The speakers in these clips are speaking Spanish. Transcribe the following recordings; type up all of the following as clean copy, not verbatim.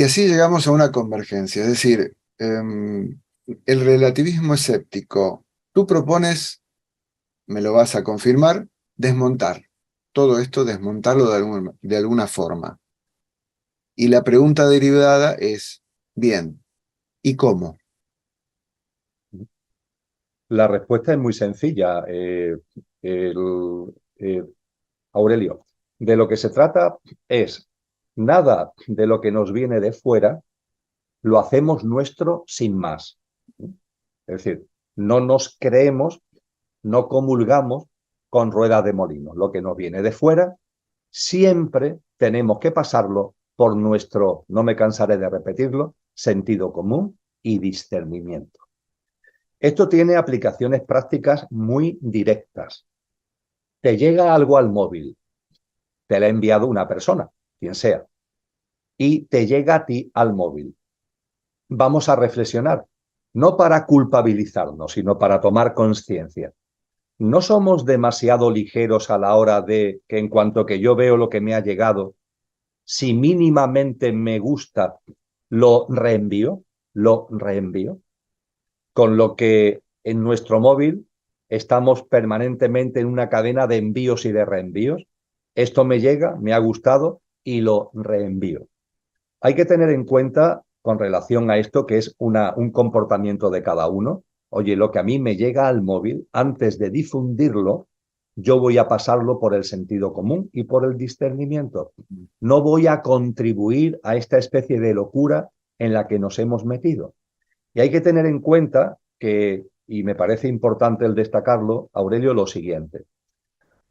Y así llegamos a una convergencia, es decir, el relativismo escéptico. Tú propones, me lo vas a confirmar, desmontar todo esto, desmontarlo de alguna forma. Y la pregunta derivada es, bien, ¿y cómo? La respuesta es muy sencilla, el- eh, Aurelio. De lo que se trata es nada de lo que nos viene de fuera lo hacemos nuestro sin más. Es decir, no nos creemos, no comulgamos con ruedas de molino. Lo que nos viene de fuera, siempre tenemos que pasarlo por nuestro, no me cansaré de repetirlo, sentido común y discernimiento. Esto tiene aplicaciones prácticas muy directas. Te llega algo al móvil, te lo ha enviado una persona, quien sea, y te llega a ti al móvil. Vamos a reflexionar, no para culpabilizarnos, sino para tomar conciencia. ¿No somos demasiado ligeros a la hora de que en cuanto que yo veo lo que me ha llegado, si mínimamente me gusta, lo reenvío? Lo reenvío. Con lo que en nuestro móvil estamos permanentemente en una cadena de envíos y de reenvíos. Esto me llega, me ha gustado y lo reenvío. Hay que tener en cuenta con relación a esto que es un comportamiento de cada uno. Oye, lo que a mí me llega al móvil, antes de difundirlo, yo voy a pasarlo por el sentido común y por el discernimiento. No voy a contribuir a esta especie de locura en la que nos hemos metido. Y hay que tener en cuenta que, y me parece importante el destacarlo, Aurelio, lo siguiente.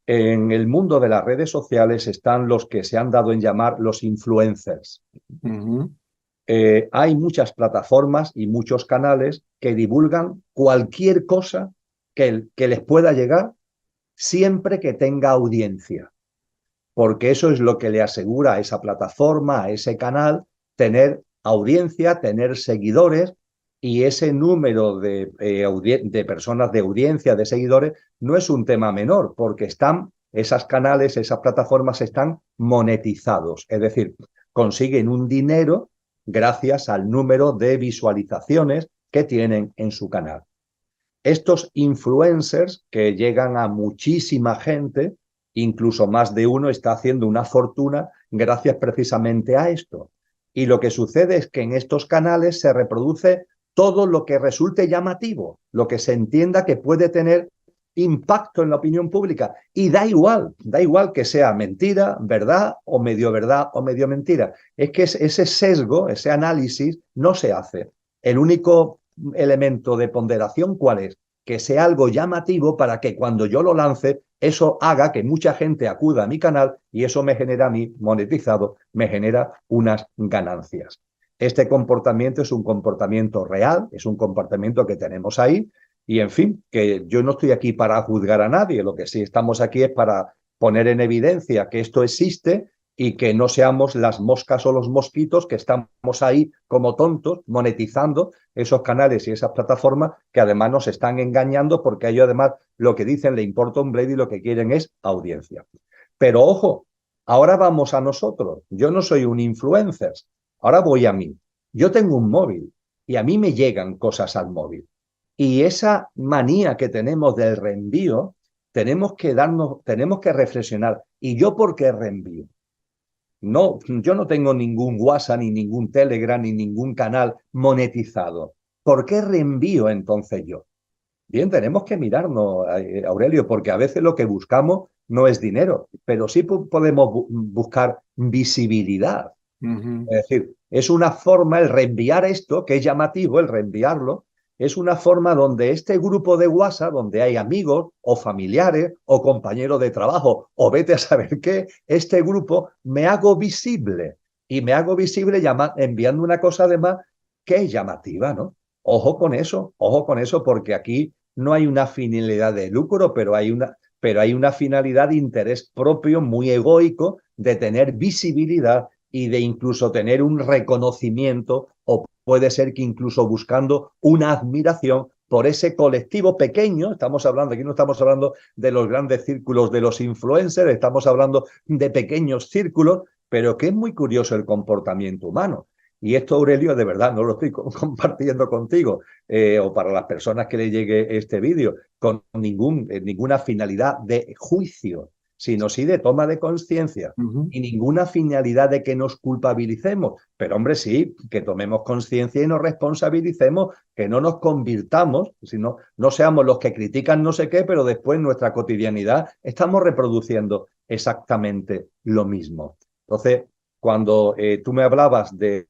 En el mundo de las redes sociales están los que se han dado en llamar los influencers. Ujú. Hay muchas plataformas y muchos canales que divulgan cualquier cosa que les pueda llegar siempre que tenga audiencia, porque eso es lo que le asegura a esa plataforma, a ese canal, tener audiencia, tener seguidores, y ese número de personas de audiencia, de seguidores, no es un tema menor, porque esas canales, esas plataformas están monetizados, es decir, consiguen un dinero gracias al número de visualizaciones que tienen en su canal. Estos influencers que llegan a muchísima gente, incluso más de uno está haciendo una fortuna gracias precisamente a esto. Y lo que sucede es que en estos canales se reproduce todo lo que resulte llamativo, lo que se entienda que puede tener impacto en la opinión pública. Y da igual que sea mentira, verdad o medio mentira. Es que ese sesgo, ese análisis no se hace. El único elemento de ponderación, ¿cuál es? Que sea algo llamativo para que cuando yo lo lance, eso haga que mucha gente acuda a mi canal y eso me genera a mí, monetizado, me genera unas ganancias. Este comportamiento es un comportamiento real, es un comportamiento que tenemos ahí y, en fin, que yo no estoy aquí para juzgar a nadie, lo que sí estamos aquí es para poner en evidencia que esto existe y que no seamos las moscas o los mosquitos que estamos ahí como tontos monetizando esos canales y esas plataformas que además nos están engañando porque a ellos además lo que dicen le importa un bledo y lo que quieren es audiencia. Pero ojo, ahora vamos a nosotros. Yo no soy un influencer, ahora voy a mí. Yo tengo un móvil y a mí me llegan cosas al móvil. Y esa manía que tenemos del reenvío, tenemos que reflexionar. ¿Y yo por qué reenvío? No, yo no tengo ningún WhatsApp, ni ningún Telegram, ni ningún canal monetizado. ¿Por qué reenvío entonces yo? Bien, tenemos que mirarnos, Aurelio, porque a veces lo que buscamos no es dinero, pero sí podemos buscar visibilidad. Ujú. Es decir, es una forma, el reenviar esto, que es llamativo, el reenviarlo, es una forma donde este grupo de WhatsApp, donde hay amigos o familiares o compañeros de trabajo, o vete a saber qué, este grupo me hago visible. Y me hago visible enviando una cosa además que es llamativa, ¿no? Ojo con eso, porque aquí no hay una finalidad de lucro, pero hay una finalidad de interés propio muy egoico de tener visibilidad y de incluso tener un reconocimiento o puede ser que incluso buscando una admiración por ese colectivo pequeño, estamos hablando, aquí no estamos hablando de los grandes círculos de los influencers, estamos hablando de pequeños círculos, pero que es muy curioso el comportamiento humano. y esto, Aurelio, de verdad no lo estoy compartiendo contigo o para las personas que le llegue este vídeo con ninguna finalidad de juicio, sino sí de toma de conciencia Ujú. y ninguna finalidad de que nos culpabilicemos. Pero, hombre, sí, que tomemos conciencia y nos responsabilicemos, que no nos convirtamos, sino no seamos los que critican no sé qué, pero después en nuestra cotidianidad estamos reproduciendo exactamente lo mismo. Entonces, cuando tú me hablabas de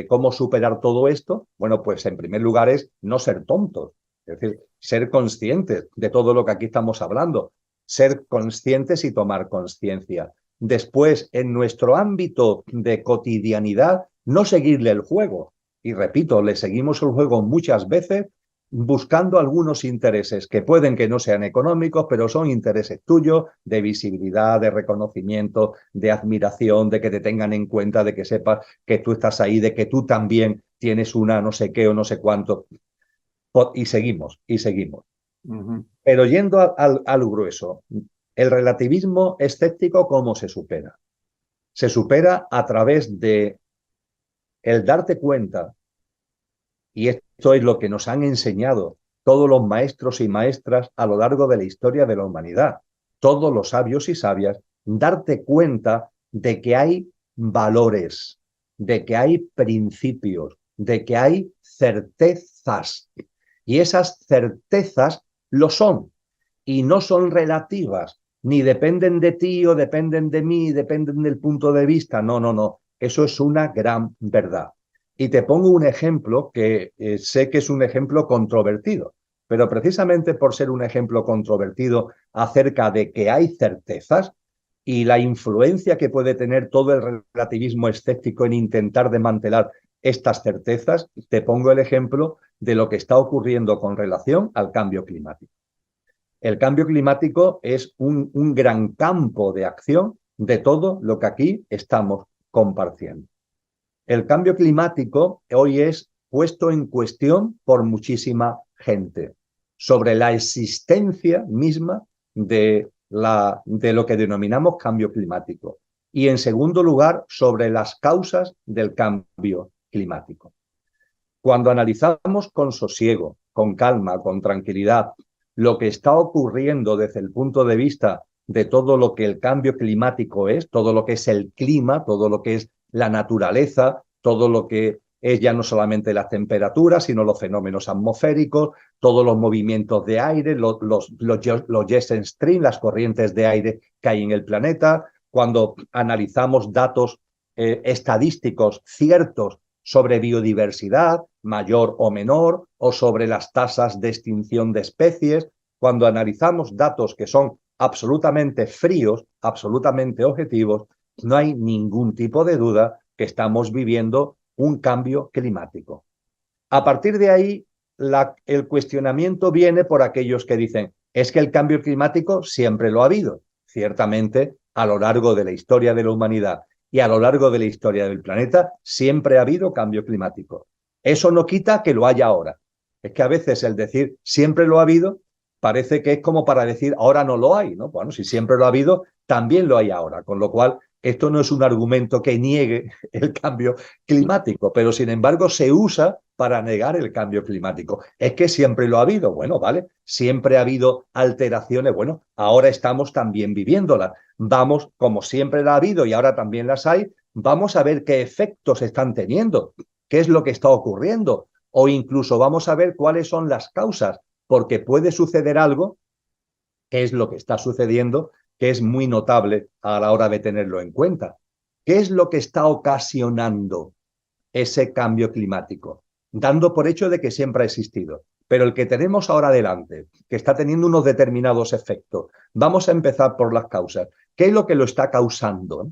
cómo superar todo esto, bueno, pues en primer lugar es no ser tontos, es decir, ser conscientes de todo lo que aquí estamos hablando, ser conscientes y tomar conciencia. Después, en nuestro ámbito de cotidianidad, no seguirle el juego. Y repito, le seguimos el juego muchas veces buscando algunos intereses que pueden que no sean económicos, pero son intereses tuyos, de visibilidad, de reconocimiento, de admiración, de que te tengan en cuenta, de que sepas que tú estás ahí, de que tú también tienes una no sé qué o no sé cuánto. Y seguimos, y seguimos. Ujú. Pero yendo al grueso, el relativismo escéptico, ¿cómo se supera? Se supera a través de el darte cuenta, y esto es lo que nos han enseñado todos los maestros y maestras a lo largo de la historia de la humanidad, todos los sabios y sabias, darte cuenta de que hay valores, de que hay principios, de que hay certezas. Y esas certezas lo son, y no son relativas, ni dependen de ti o dependen de mí, dependen del punto de vista. No, no, no. Eso es una gran verdad. Y te pongo un ejemplo que sé que es un ejemplo controvertido, pero precisamente por ser un ejemplo controvertido acerca de que hay certezas y la influencia que puede tener todo el relativismo escéptico en intentar desmantelar estas certezas, te pongo el ejemplo de lo que está ocurriendo con relación al cambio climático. El cambio climático es un gran campo de acción de todo lo que aquí estamos compartiendo. El cambio climático hoy es puesto en cuestión por muchísima gente sobre la existencia misma de lo que denominamos cambio climático. Y en segundo lugar, sobre las causas del cambio climático. Cuando analizamos con sosiego, con calma, con tranquilidad, lo que está ocurriendo desde el punto de vista de todo lo que el cambio climático es, todo lo que es el clima, todo lo que es la naturaleza, todo lo que es ya no solamente las temperaturas, sino los fenómenos atmosféricos, todos los movimientos de aire, los jet stream, las corrientes de aire que hay en el planeta. Cuando analizamos datos estadísticos ciertos sobre biodiversidad, mayor o menor, o sobre las tasas de extinción de especies, cuando analizamos datos que son absolutamente fríos, absolutamente objetivos, no hay ningún tipo de duda que estamos viviendo un cambio climático. A partir de ahí, el cuestionamiento viene por aquellos que dicen, es que el cambio climático siempre lo ha habido. Ciertamente, a lo largo de la historia de la humanidad y a lo largo de la historia del planeta, siempre ha habido cambio climático. Eso no quita que lo haya ahora. Es que a veces el decir siempre lo ha habido parece que es como para decir ahora no lo hay, ¿no? Bueno, si siempre lo ha habido, también lo hay ahora, con lo cual esto no es un argumento que niegue el cambio climático, pero sin embargo se usa para negar el cambio climático. Es que siempre lo ha habido, bueno, vale, siempre ha habido alteraciones, bueno, ahora estamos también viviéndolas. Vamos, como siempre la ha habido y ahora también las hay, vamos a ver qué efectos están teniendo, qué es lo que está ocurriendo, o incluso vamos a ver cuáles son las causas, porque puede suceder algo, que es lo que está sucediendo, que es muy notable a la hora de tenerlo en cuenta. ¿Qué es lo que está ocasionando ese cambio climático? Dando por hecho de que siempre ha existido. Pero el que tenemos ahora delante, que está teniendo unos determinados efectos, vamos a empezar por las causas. ¿Qué es lo que lo está causando?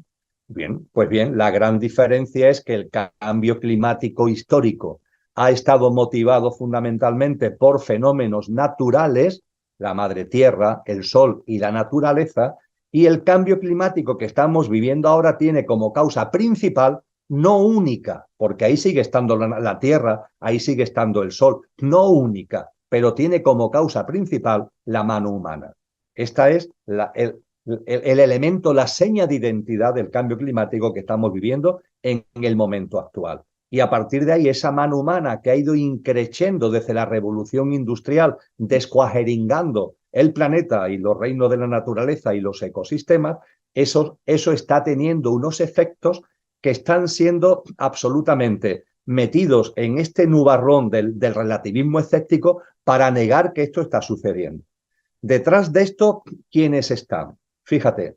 Bien, pues bien, la gran diferencia es que el cambio climático histórico ha estado motivado fundamentalmente por fenómenos naturales, la madre tierra, el sol y la naturaleza, y el cambio climático que estamos viviendo ahora tiene como causa principal, no única, porque ahí sigue estando la tierra, ahí sigue estando el sol, no única, pero tiene como causa principal la mano humana. Esta es el elemento, la seña de identidad del cambio climático que estamos viviendo en el momento actual. Y a partir de ahí, esa mano humana que ha ido increciendo desde la revolución industrial, descuajeringando el planeta y los reinos de la naturaleza y los ecosistemas, eso está teniendo unos efectos que están siendo absolutamente metidos en este nubarrón del relativismo escéptico para negar que esto está sucediendo. Detrás de esto, ¿quiénes están? Fíjate,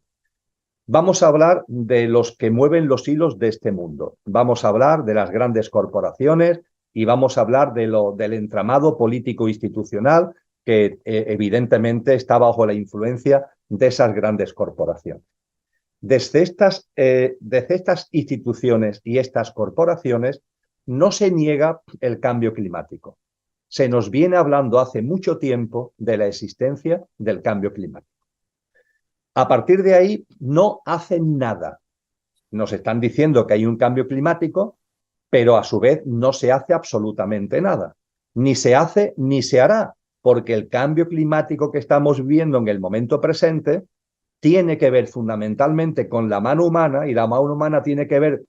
vamos a hablar de los que mueven los hilos de este mundo. Vamos a hablar de las grandes corporaciones y vamos a hablar del entramado político institucional que evidentemente está bajo la influencia de esas grandes corporaciones. Desde estas instituciones y estas corporaciones no se niega el cambio climático. Se nos viene hablando hace mucho tiempo de la existencia del cambio climático. A partir de ahí no hacen nada. Nos están diciendo que hay un cambio climático, pero a su vez no se hace absolutamente nada. Ni se hace ni se hará, porque el cambio climático que estamos viviendo en el momento presente tiene que ver fundamentalmente con la mano humana, y la mano humana tiene que ver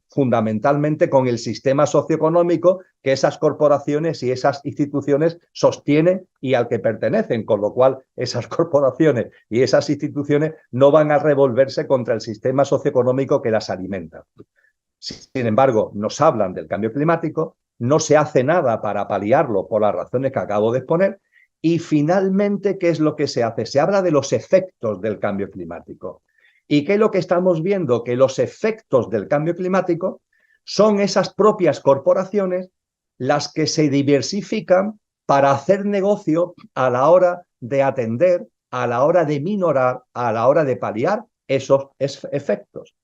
fundamentalmente con el sistema socioeconómico que esas corporaciones y esas instituciones sostienen y al que pertenecen, con lo cual esas corporaciones y esas instituciones no van a revolverse contra el sistema socioeconómico que las alimenta. Sin embargo, nos hablan del cambio climático, no se hace nada para paliarlo por las razones que acabo de exponer. Y finalmente, ¿qué es lo que se hace? Se habla de los efectos del cambio climático. ¿Y qué es lo que estamos viendo? Que los efectos del cambio climático son esas propias corporaciones las que se diversifican para hacer negocio a la hora de atender, a la hora de minorar, a la hora de paliar esos efectos.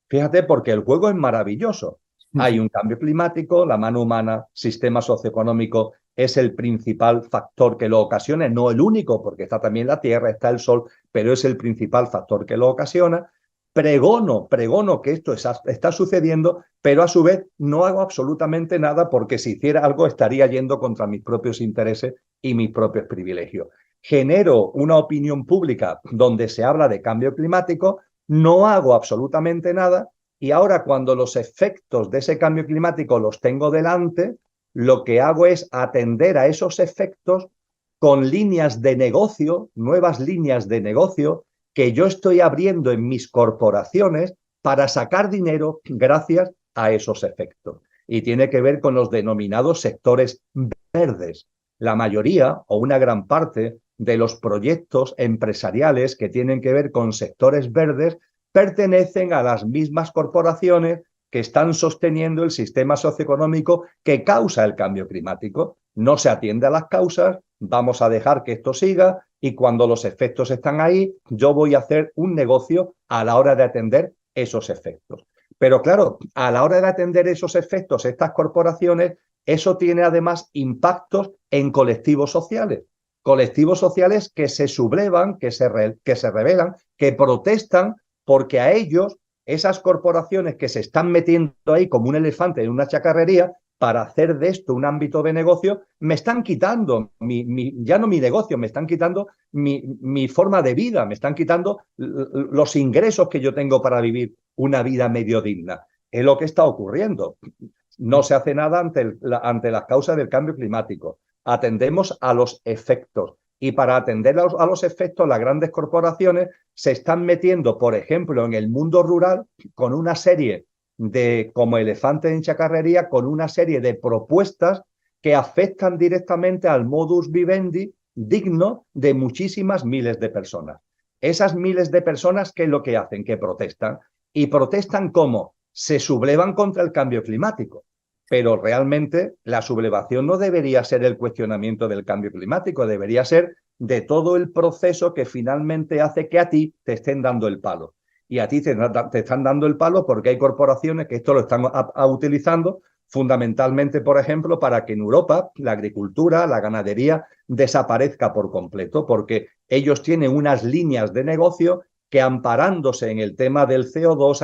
Fíjate, porque el juego es maravilloso. Hay un cambio climático, la mano humana, sistema socioeconómico es el principal factor que lo ocasiona, no el único, porque está también la Tierra, está el Sol, pero es el principal factor que lo ocasiona. Pregono que esto está sucediendo, pero a su vez no hago absolutamente nada porque si hiciera algo estaría yendo contra mis propios intereses y mis propios privilegios. Genero una opinión pública donde se habla de cambio climático, no hago absolutamente nada y ahora cuando los efectos de ese cambio climático los tengo delante, lo que hago es atender a esos efectos con líneas de negocio, nuevas líneas de negocio que yo estoy abriendo en mis corporaciones para sacar dinero gracias a esos efectos. Y tiene que ver con los denominados sectores verdes. La mayoría o una gran parte de los proyectos empresariales que tienen que ver con sectores verdes pertenecen a las mismas corporaciones que están sosteniendo el sistema socioeconómico que causa el cambio climático. No se atiende a las causas, vamos a dejar que esto siga y cuando los efectos están ahí, yo voy a hacer un negocio a la hora de atender esos efectos. Pero claro, a la hora de atender esos efectos, estas corporaciones, eso tiene además impactos en colectivos sociales que se sublevan, que se rebelan, que protestan porque a ellos esas corporaciones que se están metiendo ahí como un elefante en una chacarrería para hacer de esto un ámbito de negocio, me están quitando ya no mi negocio, me están quitando mi forma de vida, me están quitando los ingresos que yo tengo para vivir una vida medio digna. Es lo que está ocurriendo. No se hace nada ante las causas del cambio climático. Atendemos a los efectos. Y para atender a los efectos, las grandes corporaciones se están metiendo, por ejemplo, en el mundo rural con una serie como elefante en chacarrería, con una serie de propuestas que afectan directamente al modus vivendi digno de muchísimas miles de personas. Esas miles de personas, ¿qué es lo que hacen? Que protestan. ¿Y protestan cómo? Se sublevan contra el cambio climático. Pero realmente la sublevación no debería ser el cuestionamiento del cambio climático, debería ser de todo el proceso que finalmente hace que a ti te estén dando el palo. Y a ti te están dando el palo porque hay corporaciones que esto lo están utilizando fundamentalmente, por ejemplo, para que en Europa la agricultura, la ganadería desaparezca por completo, porque ellos tienen unas líneas de negocio que amparándose en el tema del CO2,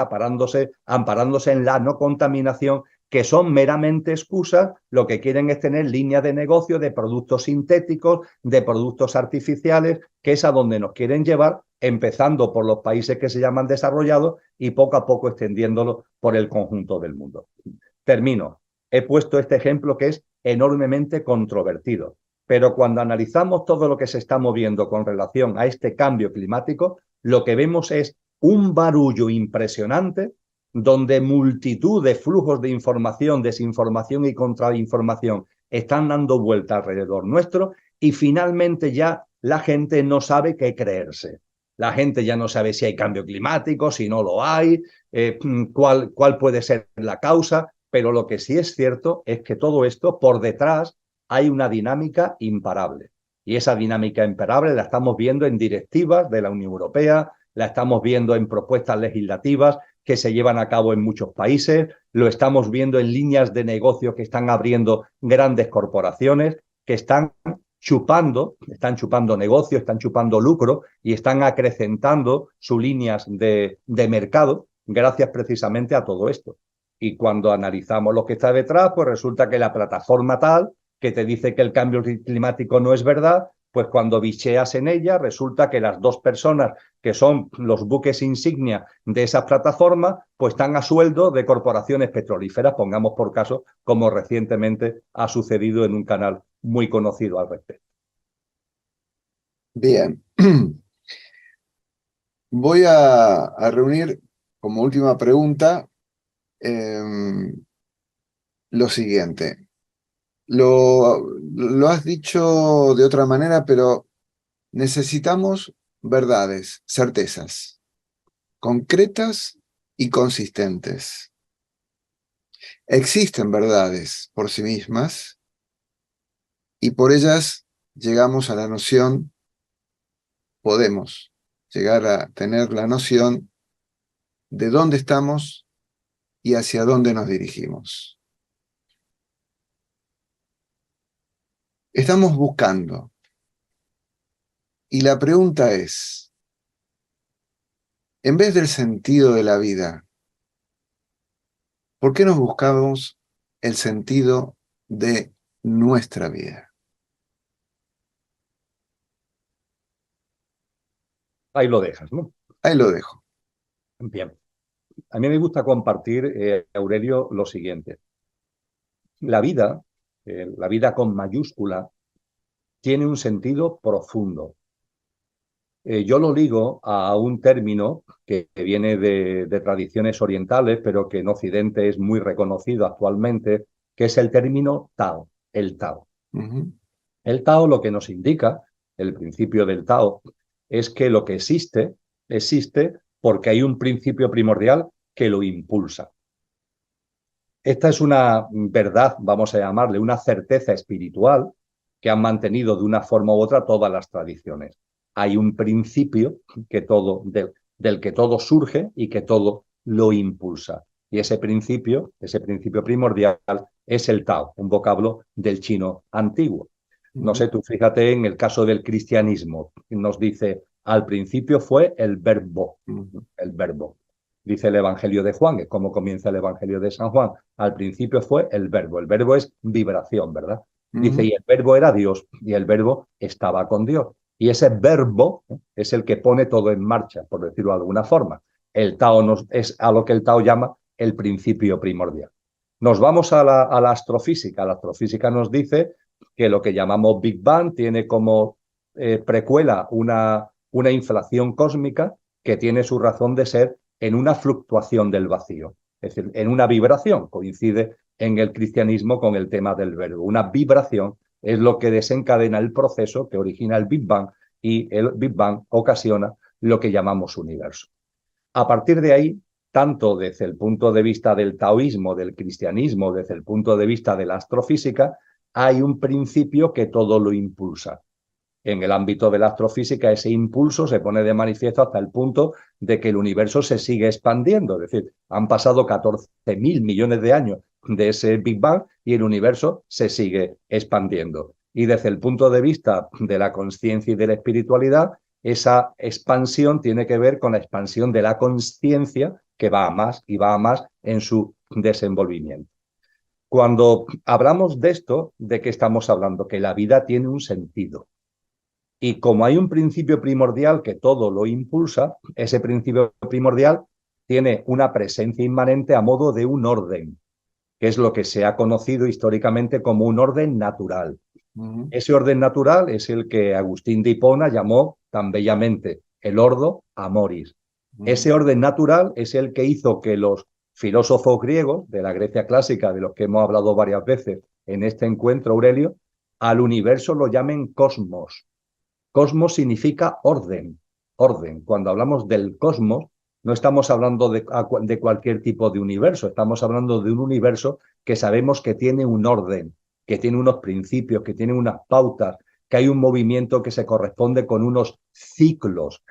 amparándose en la no contaminación, que son meramente excusas, lo que quieren es tener líneas de negocio de productos sintéticos, de productos artificiales, que es a donde nos quieren llevar, empezando por los países que se llaman desarrollados y poco a poco extendiéndolo por el conjunto del mundo. Termino. He puesto este ejemplo que es enormemente controvertido, pero cuando analizamos todo lo que se está moviendo con relación a este cambio climático, lo que vemos es un barullo impresionante donde multitud de flujos de información, desinformación y contrainformación están dando vuelta alrededor nuestro y finalmente ya la gente no sabe qué creerse. La gente ya no sabe si hay cambio climático, si no lo hay, cuál puede ser la causa, pero lo que sí es cierto es que todo esto, por detrás, hay una dinámica imparable. Y esa dinámica imparable la estamos viendo en directivas de la Unión Europea, la estamos viendo en propuestas legislativas que se llevan a cabo en muchos países, lo estamos viendo en líneas de negocio que están abriendo grandes corporaciones, que están chupando negocio, están chupando lucro y están acrecentando sus líneas de mercado gracias precisamente a todo esto. Y cuando analizamos lo que está detrás, pues resulta que la plataforma tal que te dice que el cambio climático no es verdad, pues cuando bicheas en ella, resulta que las dos personas que son los buques insignia de esa plataforma, pues están a sueldo de corporaciones petrolíferas, pongamos por caso, como recientemente ha sucedido en un canal muy conocido al respecto. Bien. Voy a reunir como última pregunta lo siguiente. Lo has dicho de otra manera, pero necesitamos verdades, certezas, concretas y consistentes. Existen verdades por sí mismas y por ellas llegamos a la noción, podemos llegar a tener la noción de dónde estamos y hacia dónde nos dirigimos. Estamos buscando. Y la pregunta es, en vez del sentido de la vida, ¿por qué nos buscamos el sentido de nuestra vida? Ahí lo dejas, ¿no? Ahí lo dejo. Bien. A mí me gusta compartir, Aurelio, lo siguiente. La vida con mayúscula, tiene un sentido profundo. Yo lo ligo a un término que viene de tradiciones orientales, pero que en Occidente es muy reconocido actualmente, que es el término Tao, el Tao. El Tao lo que nos indica, el principio del Tao, es que lo que existe, existe porque hay un principio primordial que lo impulsa. Esta es una verdad, vamos a llamarle, una certeza espiritual que han mantenido de una forma u otra todas las tradiciones. Hay un principio que del que todo surge y que todo lo impulsa. Y ese principio primordial, es el Tao, un vocablo del chino antiguo. No sé, tú fíjate en el caso del cristianismo, nos dice, al principio fue el verbo, el verbo. Dice el Evangelio de Juan, que es como comienza el Evangelio de San Juan. Al principio fue el verbo. El verbo es vibración, ¿verdad? Dice, y el verbo era Dios, y el verbo estaba con Dios. Y ese verbo es el que pone todo en marcha, por decirlo de alguna forma. El Tao es a lo que el Tao llama el principio primordial. Nos vamos a la astrofísica. La astrofísica nos dice que lo que llamamos Big Bang tiene como precuela una inflación cósmica que tiene su razón de ser en una fluctuación del vacío, es decir, en una vibración. Coincide en el cristianismo con el tema del verbo. Una vibración es lo que desencadena el proceso que origina el Big Bang, y el Big Bang ocasiona lo que llamamos universo. A partir de ahí, tanto desde el punto de vista del taoísmo, del cristianismo, desde el punto de vista de la astrofísica, hay un principio que todo lo impulsa. En el ámbito de la astrofísica, ese impulso se pone de manifiesto hasta el punto de que el universo se sigue expandiendo. Es decir, han pasado 14.000 millones de años de ese Big Bang y el universo se sigue expandiendo. Y desde el punto de vista de la conciencia y de la espiritualidad, esa expansión tiene que ver con la expansión de la conciencia, que va a más y va a más en su desenvolvimiento. Cuando hablamos de esto, ¿de qué estamos hablando? Que la vida tiene un sentido. Y como hay un principio primordial que todo lo impulsa, ese principio primordial tiene una presencia inmanente a modo de un orden. que es lo que se ha conocido históricamente como un orden natural. Ujú, Ese orden natural es el que Agustín de Hipona llamó tan bellamente el ordo amoris. ujú, Ese orden natural es el que hizo que los filósofos griegos de la Grecia clásica, de los que hemos hablado varias veces en este encuentro, Aurelio, al universo lo llamen cosmos. Cosmos significa orden, orden. Cuando hablamos del cosmos, no estamos hablando de cualquier tipo de universo, estamos hablando de un universo que sabemos que tiene un orden, que tiene unos principios, que tiene unas pautas, que hay un movimiento que se corresponde con unos ciclos.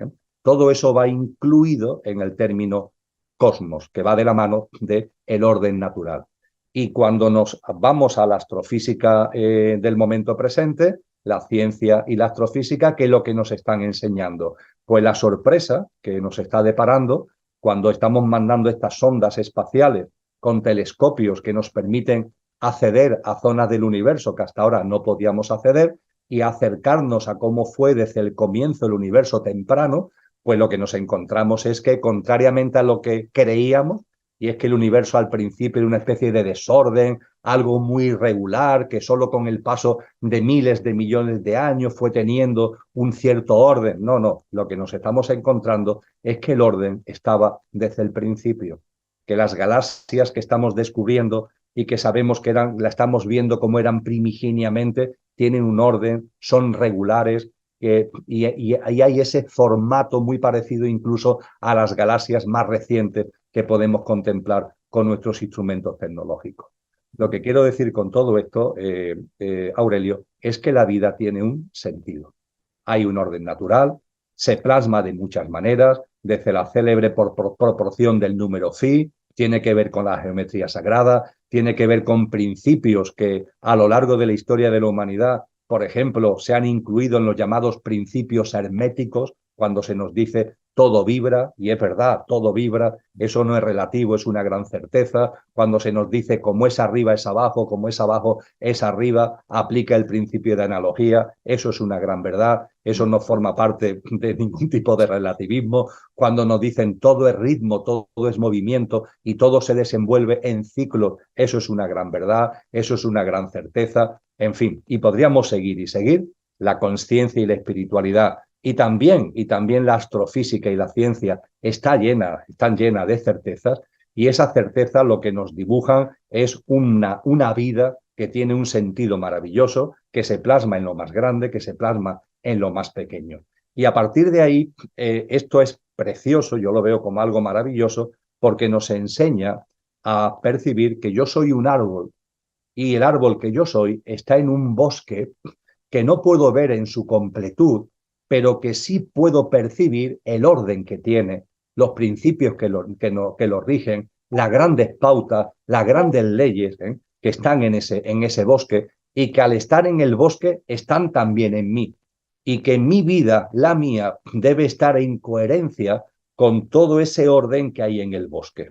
Todo eso va incluido en el término cosmos, que va de la mano del orden natural. Y cuando nos vamos a la astrofísica del momento presente, la ciencia y la astrofísica, ¿qué es lo que nos están enseñando? Pues la sorpresa que nos está deparando cuando estamos mandando estas sondas espaciales con telescopios que nos permiten acceder a zonas del universo que hasta ahora no podíamos acceder y acercarnos a cómo fue desde el comienzo el universo temprano, pues lo que nos encontramos es que, contrariamente a lo que creíamos, y es que el universo al principio era una especie de desorden, algo muy irregular, que solo con el paso de miles de millones de años fue teniendo un cierto orden. No, no, lo que nos estamos encontrando es que el orden estaba desde el principio, que las galaxias que estamos descubriendo y que sabemos que la estamos viendo como eran primigeniamente, tienen un orden, son regulares, y hay ese formato muy parecido incluso a las galaxias más recientes que podemos contemplar con nuestros instrumentos tecnológicos. Lo que quiero decir con todo esto, Aurelio, es que la vida tiene un sentido. Hay un orden natural, se plasma de muchas maneras, desde la célebre proporción del número phi, tiene que ver con la geometría sagrada, tiene que ver con principios que a lo largo de la historia de la humanidad, por ejemplo, se han incluido en los llamados principios herméticos, cuando se nos dice todo vibra, y es verdad, todo vibra, eso no es relativo, es una gran certeza. Cuando se nos dice como es arriba es abajo, como es abajo es arriba, aplica el principio de analogía, eso es una gran verdad, eso no forma parte de ningún tipo de relativismo. Cuando nos dicen todo es ritmo, todo es movimiento y todo se desenvuelve en ciclos, eso es una gran verdad, eso es una gran certeza, en fin, y podríamos seguir y seguir. La conciencia y la espiritualidad y también la astrofísica y la ciencia están llenas de certezas, y esa certeza lo que nos dibujan es una vida que tiene un sentido maravilloso, que se plasma en lo más grande, que se plasma en lo más pequeño. Y a partir de ahí, esto es precioso, yo lo veo como algo maravilloso, porque nos enseña a percibir que yo soy un árbol y el árbol que yo soy está en un bosque que no puedo ver en su completud, pero que sí puedo percibir el orden que tiene, los principios que lo rigen, las grandes pautas, las grandes leyes que están en ese bosque, y que al estar en el bosque están también en mí, y que mi vida, la mía, debe estar en coherencia con todo ese orden que hay en el bosque.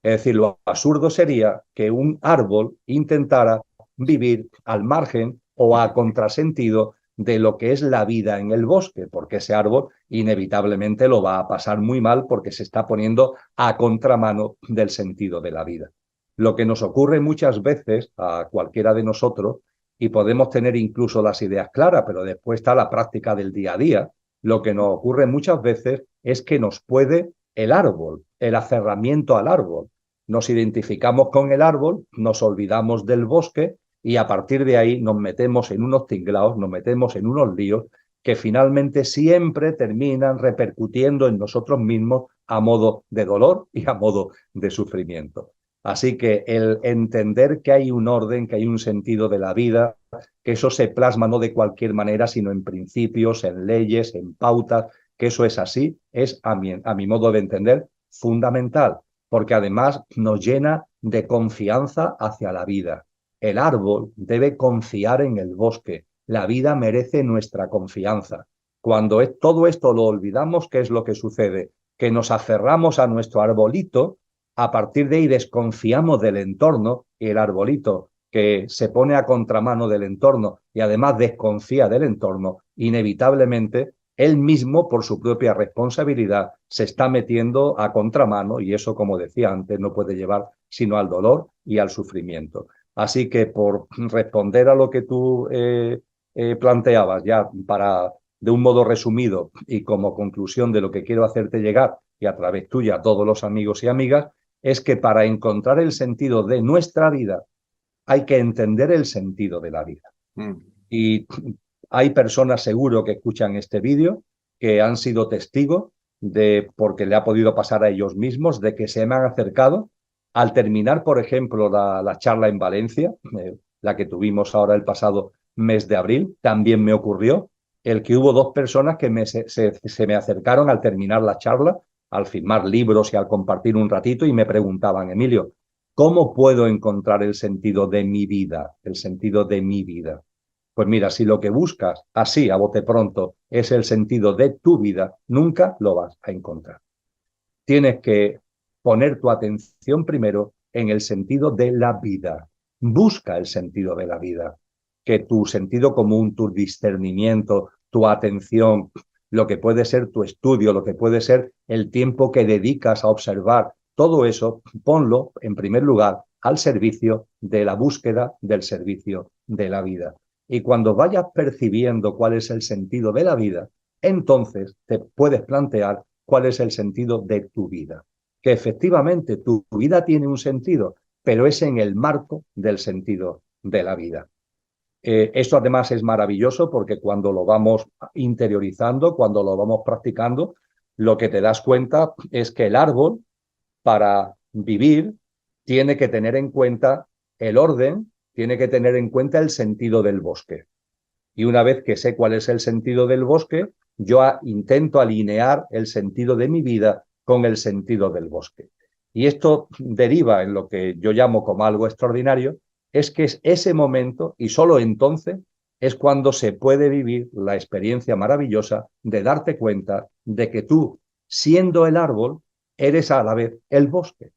Es decir, lo absurdo sería que un árbol intentara vivir al margen o a contrasentido de lo que es la vida en el bosque, porque ese árbol inevitablemente lo va a pasar muy mal porque se está poniendo a contramano del sentido de la vida. Lo que nos ocurre muchas veces a cualquiera de nosotros, y podemos tener incluso las ideas claras, pero después está la práctica del día a día, lo que nos ocurre muchas veces es que nos puede el árbol, el aferramiento al árbol. Nos identificamos con el árbol, nos olvidamos del bosque y a partir de ahí nos metemos en unos tinglaos, nos metemos en unos líos que finalmente siempre terminan repercutiendo en nosotros mismos a modo de dolor y a modo de sufrimiento. Así que el entender que hay un orden, que hay un sentido de la vida, que eso se plasma no de cualquier manera, sino en principios, en leyes, en pautas, que eso es así, es a mi modo de entender fundamental, porque además nos llena de confianza hacia la vida. El árbol debe confiar en el bosque. La vida merece nuestra confianza. Cuando todo esto lo olvidamos, ¿qué es lo que sucede? Que nos aferramos a nuestro arbolito, a partir de ahí desconfiamos del entorno, y el arbolito que se pone a contramano del entorno y además desconfía del entorno, inevitablemente él mismo, por su propia responsabilidad, se está metiendo a contramano, y eso, como decía antes, no puede llevar sino al dolor y al sufrimiento. Así que por responder a lo que tú planteabas ya de un modo resumido y como conclusión de lo que quiero hacerte llegar y a través tuya a todos los amigos y amigas, es que para encontrar el sentido de nuestra vida hay que entender el sentido de la vida. Y hay personas seguro que escuchan este vídeo que han sido testigos porque le ha podido pasar a ellos mismos, de que se me han acercado al terminar, por ejemplo, la charla en Valencia, la que tuvimos ahora el pasado mes de abril. También me ocurrió el que hubo dos personas que se me acercaron al terminar la charla, al firmar libros y al compartir un ratito, y me preguntaban: Emilio, ¿cómo puedo encontrar el sentido de mi vida? El sentido de mi vida. Pues mira, si lo que buscas así a bote pronto es el sentido de tu vida, nunca lo vas a encontrar. Tienes que poner tu atención primero en el sentido de la vida. Busca el sentido de la vida. Que tu sentido común, tu discernimiento, tu atención, lo que puede ser tu estudio, lo que puede ser el tiempo que dedicas a observar, todo eso, ponlo en primer lugar al servicio de la búsqueda del servicio de la vida. Y cuando vayas percibiendo cuál es el sentido de la vida, entonces te puedes plantear cuál es el sentido de tu vida. Que efectivamente tu vida tiene un sentido, pero es en el marco del sentido de la vida. Esto además es maravilloso porque cuando lo vamos interiorizando, cuando lo vamos practicando, lo que te das cuenta es que el árbol, para vivir, tiene que tener en cuenta el orden, tiene que tener en cuenta el sentido del bosque. Y una vez que sé cuál es el sentido del bosque, yo intento alinear el sentido de mi vida con el sentido del bosque. Y esto deriva en lo que yo llamo como algo extraordinario, es que es ese momento, y solo entonces, es cuando se puede vivir la experiencia maravillosa de darte cuenta de que tú, siendo el árbol, eres a la vez el bosque.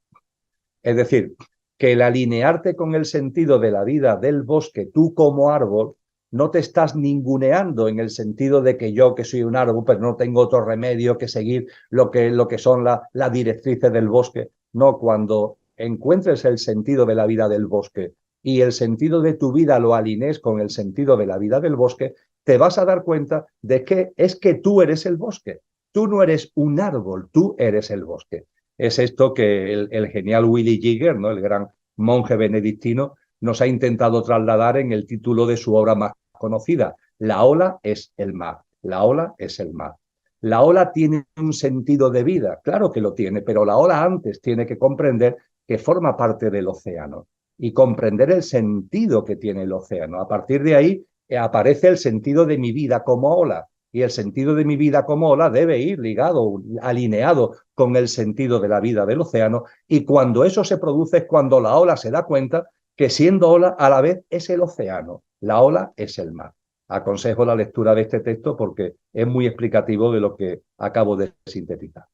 Es decir, que el alinearte con el sentido de la vida del bosque, tú como árbol, no te estás ninguneando en el sentido de que yo, que soy un árbol, pero no tengo otro remedio que seguir lo que son las directrices del bosque. No, cuando encuentres el sentido de la vida del bosque y el sentido de tu vida lo alinees con el sentido de la vida del bosque, te vas a dar cuenta de que es que tú eres el bosque. Tú no eres un árbol, tú eres el bosque. Es esto que el genial Willy Jigger, ¿no?, el gran monje benedictino, nos ha intentado trasladar en el título de su obra más conocida: La ola es el mar, la ola es el mar. La ola tiene un sentido de vida, claro que lo tiene, pero la ola antes tiene que comprender que forma parte del océano y comprender el sentido que tiene el océano. A partir de ahí aparece el sentido de mi vida como ola, y el sentido de mi vida como ola debe ir ligado, alineado con el sentido de la vida del océano, y cuando eso se produce es cuando la ola se da cuenta que siendo ola a la vez es el océano, la ola es el mar. Aconsejo la lectura de este texto porque es muy explicativo de lo que acabo de sintetizar.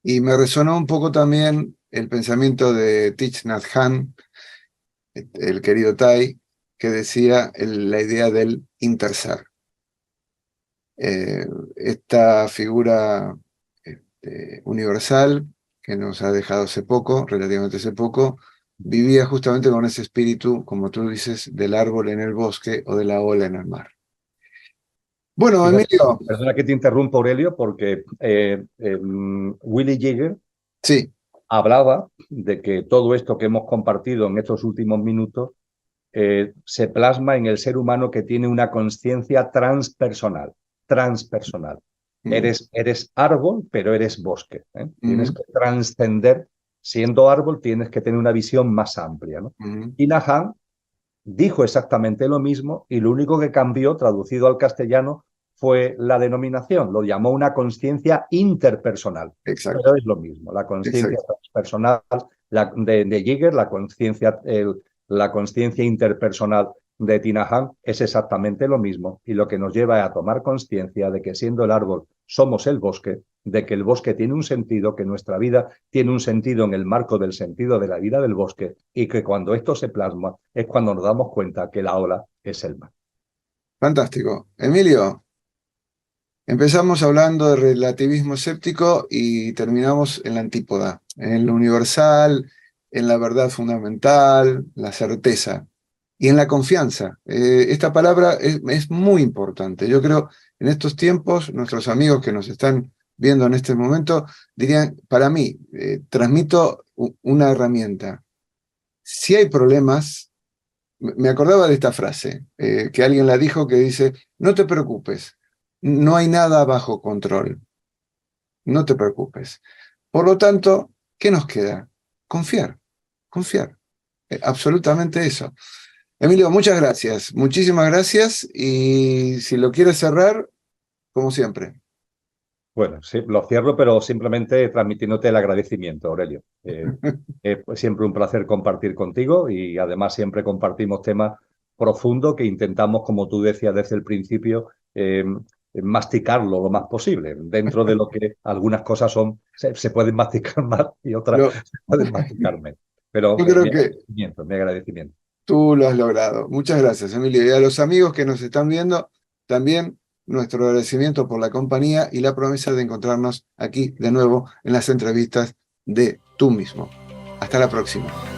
Y me resonó un poco también el pensamiento de Thich Nhat Hanh, el querido Thai, que decía la idea del interser. Esta figura universal que nos ha dejado hace poco, relativamente hace poco, vivía justamente con ese espíritu, como tú dices, del árbol en el bosque o de la ola en el mar. Bueno, Fíjate, Emilio. perdona que te interrumpa, Aurelio, porque Willy Jigger Sí. hablaba de que todo esto que hemos compartido en estos últimos minutos se plasma en el ser humano que tiene una conciencia transpersonal. Transpersonal. Eres árbol, pero eres bosque. Tienes que trascender. Siendo árbol, tienes que tener una visión más amplia, ¿no? Y Nhat Hanh dijo exactamente lo mismo, y lo único que cambió, traducido al castellano, fue la denominación. Lo llamó una conciencia interpersonal. Exacto. Pero es lo mismo. La conciencia personal de Jigger, la conciencia interpersonal de Thich Nhat Hanh, es exactamente lo mismo, y lo que nos lleva a tomar conciencia de que siendo el árbol somos el bosque, de que el bosque tiene un sentido, que nuestra vida tiene un sentido en el marco del sentido de la vida del bosque, y que cuando esto se plasma es cuando nos damos cuenta que la ola es el mar. Fantástico. Emilio, empezamos hablando de relativismo escéptico y terminamos en la antípoda, en lo universal, en la verdad fundamental, la certeza y en la confianza. Esta palabra es muy importante. Yo creo, en estos tiempos, nuestros amigos que nos están viendo en este momento dirían, para mí, transmito una herramienta. Si hay problemas, me acordaba de esta frase, que alguien la dijo, que dice, no te preocupes, no hay nada bajo control, no te preocupes. Por lo tanto, ¿qué nos queda? Confiar, confiar. Absolutamente eso. Emilio, muchas gracias, muchísimas gracias, y si lo quieres cerrar, como siempre. Bueno, sí, lo cierro, pero simplemente transmitiéndote el agradecimiento, Aurelio. Es siempre un placer compartir contigo y además siempre compartimos temas profundos que intentamos, como tú decías desde el principio, masticarlo lo más posible. Dentro de lo que algunas cosas se pueden masticar más y otras Lo, se pueden masticar menos. Pero yo creo que mi agradecimiento. tú lo has logrado. Muchas gracias, Emilio. Y a los amigos que nos están viendo, también nuestro agradecimiento por la compañía y la promesa de encontrarnos aquí de nuevo en las entrevistas de Tú Mismo. Hasta la próxima.